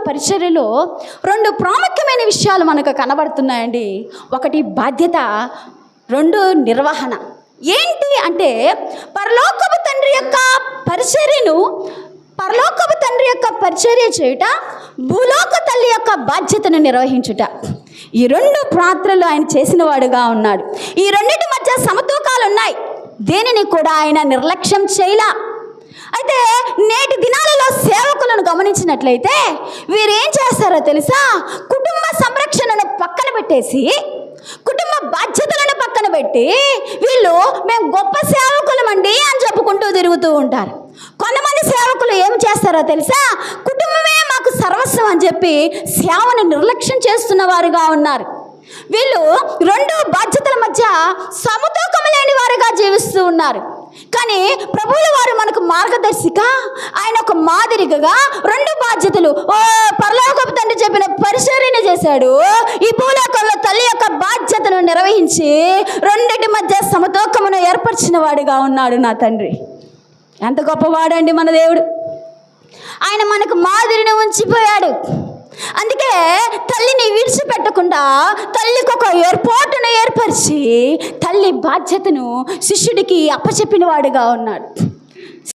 పరిచర్యలో రెండు ప్రాముఖ్యమైన విషయాలు మనకు కనబడుతున్నాయండి. ఒకటి బాధ్యత, రెండు నిర్వహణ. ఏంటి అంటే పరలోకపు తండ్రి యొక్క పరిచర్య చేయుట, భూలోక తల్లి యొక్క బాధ్యతను నిర్వహించుట. ఈ రెండు పాత్రలు ఆయన చేసిన వాడుగా ఉన్నాడు. ఈ రెండింటి మధ్య సమతూకాలు ఉన్నాయి. దేనిని కూడా ఆయన నిర్లక్ష్యం చేయలా. అయితే నేటి దినాలలో సేవకులను గమనించినట్లయితే వీరేం చేస్తారో తెలుసా? కుటుంబ సంరక్షణను పక్కన పెట్టేసి, కుటుంబ బాధ్యతలను పక్కన పెట్టి వీళ్ళు మేము గొప్ప సేవకులమండి అని చెప్పుకుంటూ తిరుగుతూ ఉంటారు. కొంతమంది సేవకులు ఏం చేస్తారో తెలుసా? కుటుంబమే మాకు సర్వస్వం అని చెప్పి సేవను నిర్లక్ష్యం చేస్తున్న వారుగా ఉన్నారు. వీళ్ళు రెండు బాధ్యతల మధ్య సమతూకం లేని వారుగా జీవిస్తూ ఉన్నారు. కానీ ప్రభువుల వారు మనకు మార్గదర్శిక, ఆయన ఒక మాదిరిగా రెండు బాధ్యతలు, పరలోకపు తండ్రి చెప్పిన పరిచర్యను చేశాడు, ఈ భూలోకంలో తల్లి యొక్క బాధ్యతను నిర్వహించి రెండింటి మధ్య సమతూకమును ఏర్పరిచిన వాడిగా ఉన్నాడు నా తండ్రి. ఎంత గొప్పవాడండి మన దేవుడు. ఆయన మనకు మాదిరిని ఉంచిపోయాడు. అందుకే తల్లిని విడిచిపెట్టకుండా తల్లికి ఒక ఏర్పాటును ఏర్పరిచి తల్లి బాధ్యతను శిష్యుడికి అప్పచెప్పిన వాడుగా ఉన్నాడు.